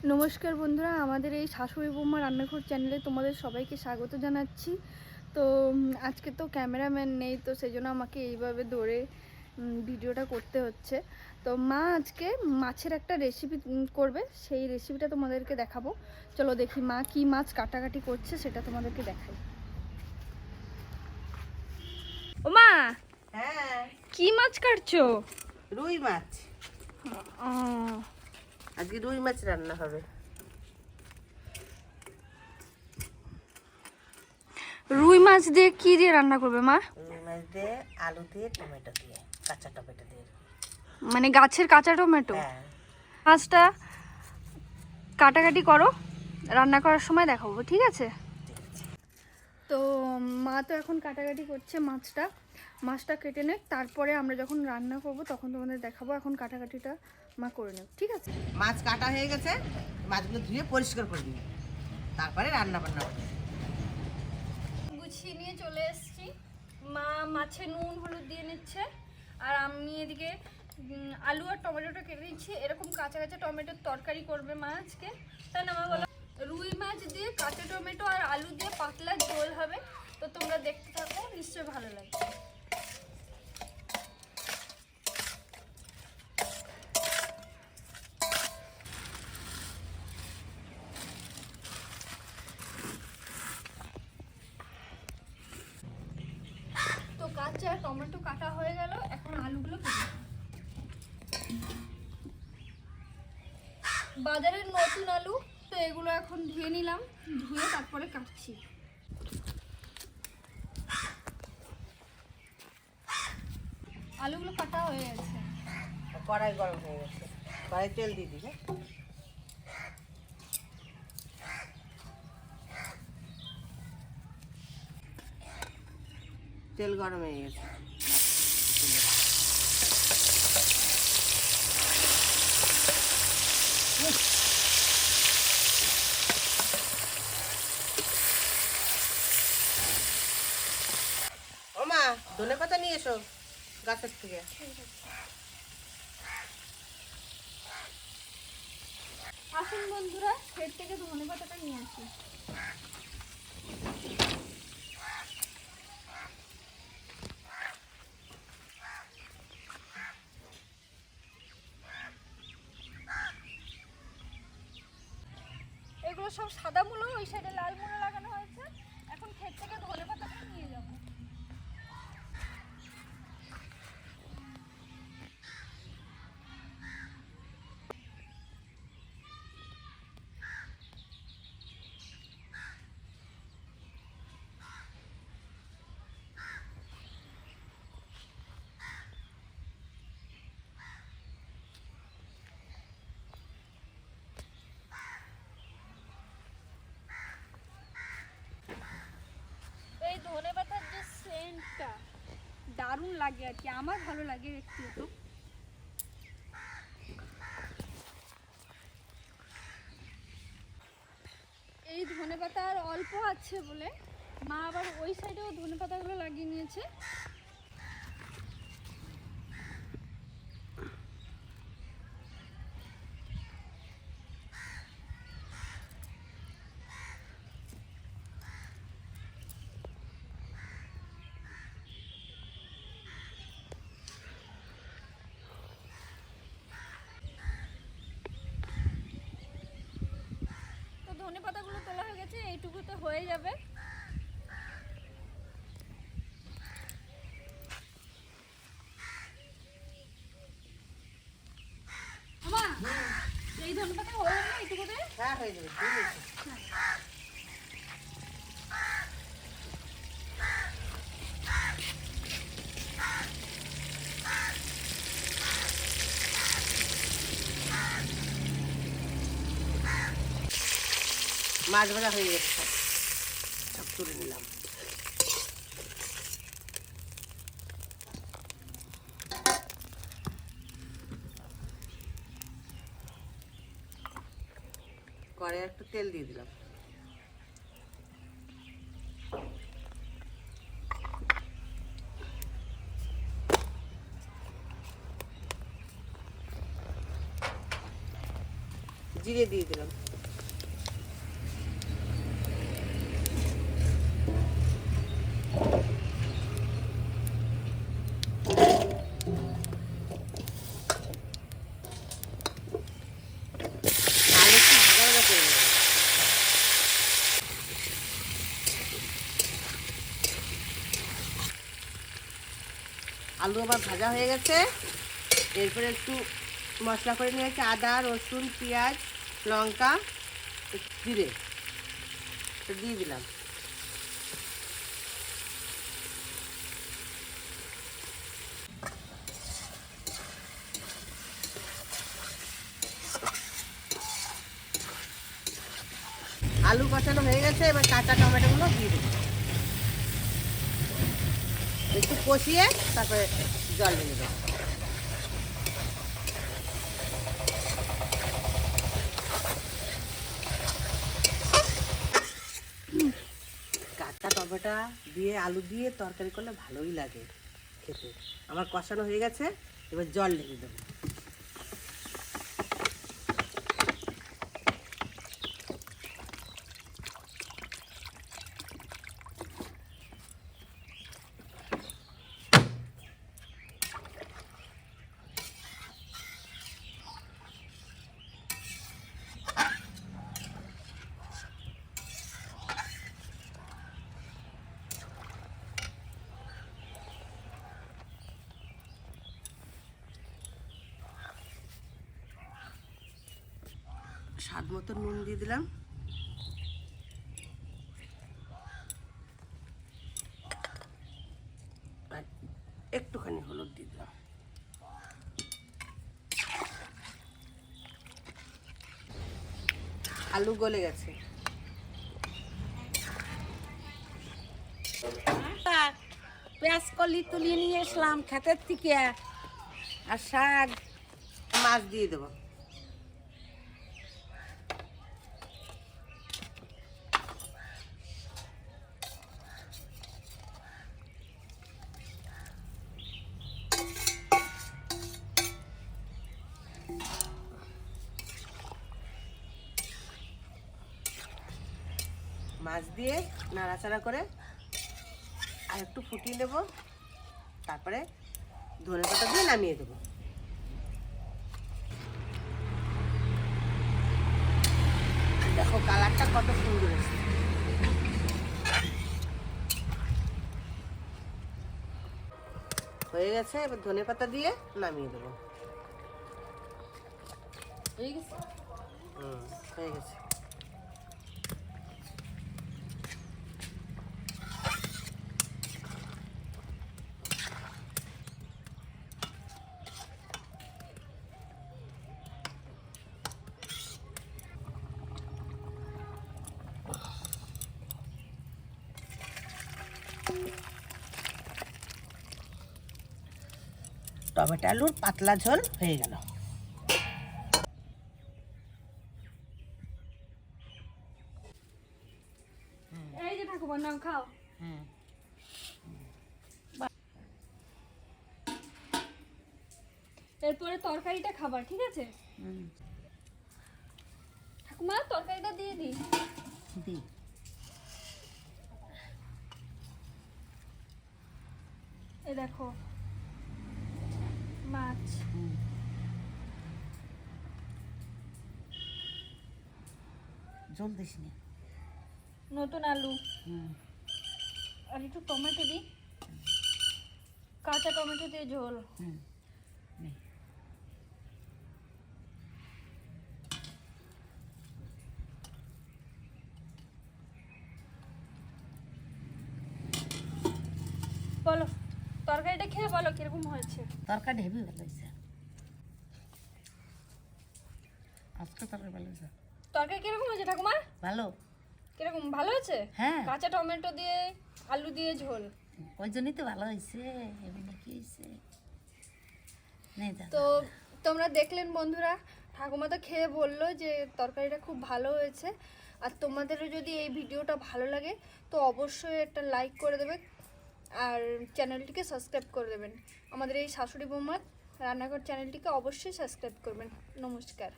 নমস্কার বন্ধুরা, আমাদের এই শাশুড়ি বৌমা রান্নাঘর চ্যানেলে তোমাদের সবাইকে স্বাগত জানাচ্ছি। তো আজকে তো ক্যামেরাম্যান নেই, তো সেই জন্য আমাকে এইভাবে ধরে ভিডিওটা করতে হচ্ছে। তো মা আজকে মাছের একটা রেসিপি করবে, সেই রেসিপিটা তোমাদেরকে দেখাবো। চলো দেখি মা কি মাছ কাটাকাটি করছে সেটা তোমাদেরকে দেখাই। ও মা, হ্যাঁ, কি মাছ কাটছো? রুই মাছ। আজকে রুই মাছ রান্না হবে। রুই মাছ দিয়ে কি দিয়ে রান্না করবে মা? রুই মাছ দিয়ে আলু দিয়ে টমেটো দিয়ে, কাঁচা টমেটো দিয়ে। মানে গাছের কাঁচা টমেটো? হ্যাঁ, মাছটা কাটাকাটি করো, রান্না করার সময় দেখাবো, ঠিক আছে? তো মা তো এখন কাটাকাটি করছে মাছটা কেটে নে, তারপরে আমরা যখন রান্না করব তখন তোমাদের দেখাবো। এখন কাটাকাটিটা মা করে নেব, ঠিক আছে? মাছ কাটা হয়ে গেছে, মাছগুলো ধুয়ে পরিষ্কার করে দিই, তারপরে রান্না বান্না করবো। গুছিয়ে নিয়ে চলে এসেছি। মা মাছে নুন হলুদ দিয়ে নিচ্ছে, আর আমি এদিকে আলু আর টমেটোটা কেটে নিচ্ছি। এরকম কাঁচা কাঁচা টমেটোর তরকারি করবে মা আজকে, তাই না মা বলো? রুই মাছ দিয়ে কাঁচা টমেটো আর আলু দিয়ে পাতলা ঝোল হবে। তো তোমরা দেখতে থাকো, নিশ্চয়ই ভালো লাগবে। তো কাঁচা টমেটো কাটা হয়ে গেল, এখন আলুগুলো কেটে নেব। বাজারের নতুন আলু, তো এগুলো এখন ধুয়ে নিলাম, ধুয়ে তারপরে কাটছি। আলুগুলো কাটা হয়ে গেছে। কড়াই গরম হয়ে গেছে, কড়াই তেল দিয়ে দিই। তেল গরম হয়ে গেছে। ও মা, ধনে পাতা নিয়ে এসো গাছের থেকে। আসুন বন্ধুরা, ক্ষেত থেকে ধনে পাতাটা নিয়ে আসি। এগুলো সব সাদা মূলো, ওই সাইডে লাল মূলো লাগানো হয়েছে। এখন ক্ষেত থেকে ধনে পাতাটা নিয়ে যাবো। এই ধনে পাতার যে সেন্টটা দারুণ লাগে আর কি, আমার ভালো লাগে ব্যক্তিগত। এই ধনে পাতা আর অল্প আছে বলে মা আবার ওই সাইডেও ধনে পাতাগুলো লাগিয়ে নিয়েছে। তো ধনে পাতাগুলো তোলা হয়ে গেছে, এইটুকুতে হয়ে যাবে। মা, এই ধনে পাতা হয়ে যাবে না এইটুকুতে? হ্যাঁ, হয়ে যাবে। মাছ ভাজা হয়ে গেছে, সব সব তুলে নিলাম। কড়াইয়ে একটু তেল দিয়ে দিলাম। জিরে দিয়ে দিলাম। আলু একটু ভাজা ভাজা করে নেব। আলু আবার ভাজা হয়ে গেছে। এরপরে একটু মশলা করে নিয়েছি, আদা, রসুন, পেঁয়াজ, লঙ্কা, জিরে দিয়ে দিলাম। আলু কষানো হয়ে গেছে, এবার কাঁচা টমেটোগুলো দিয়ে দেবো। একটু কষিয়ে তারপরে জল দিয়ে দেবো। কাঁচা টমেটো দিয়ে আলু দিয়ে তরকারি করলে ভালোই লাগে খেতে। আমার কষানো হয়ে গেছে, এবার জল ঢেলে দেবো। স্বাদ মতো নুন দিয়ে দিলাম। আর একটুখানি হলুদ দিয়ে দিলাম। আলু গলে গেছে। পেঁয়াজ কলি তুলিয়ে নিয়ে এসলাম ক্ষেতের থেকে, আর শাক। মাছ দিয়ে দেবো। মাছ দিয়ে নাড়াচাড়া করে আর একটু ফুটিয়ে নেব, তারপরে ধনেপাতা দিয়ে নামিয়ে দেবো। দেখো কালারটা কত সুন্দর এসেছে। হয়ে গেছে, এবার ধনেপাতা দিয়ে নামিয়ে দেবো। হয়ে গেছে। হয়ে গেছে। টমেটো আলুর পাতলা ঝোল হয়ে গেল। এই যে ঠাকুমার নাম খাও। এরপরে তরকারিটা খাবার, ঠিক আছে? ঠাকুমা তরকারিটা দিয়ে দিই। এই দেখো মাছ, জল দিস নি। নতুন আলু, আর একটু টমেটো দিই, কাঁচা টমেটো দিয়ে ঝোল। বলো তরকারিটা খেয়ে বলো কিরকম হয়েছে। তরকারি হেভি ভালো হয়েছে আজকে। তরকারি ভালো হয়েছে। তরকারি কিরকম হয়েছে ঠাকুমা? ভালো। কিরকম ভালো হয়েছে? হ্যাঁ, কাঁচা টমেটো দিয়ে আলু দিয়ে ঝোল। ওই জন্যই তো ভালো হয়েছে। এমনি কি হয়েছে তো তোমরা দেখলেন বন্ধুরা, ঠাকুমা তো খেয়ে বললো যে তরকারিটা খুব ভালো হয়েছে। আর তোমাদেরও যদি এই ভিডিওটা ভালো লাগে তো অবশ্যই একটা লাইক করে দেবে আর চ্যানেলটিকে সাবস্ক্রাইব করে দেবেন। আমাদের এই শাশুড়ি বৌমার রান্নাঘর চ্যানেলটিকে অবশ্যই সাবস্ক্রাইব করবেন। নমস্কার।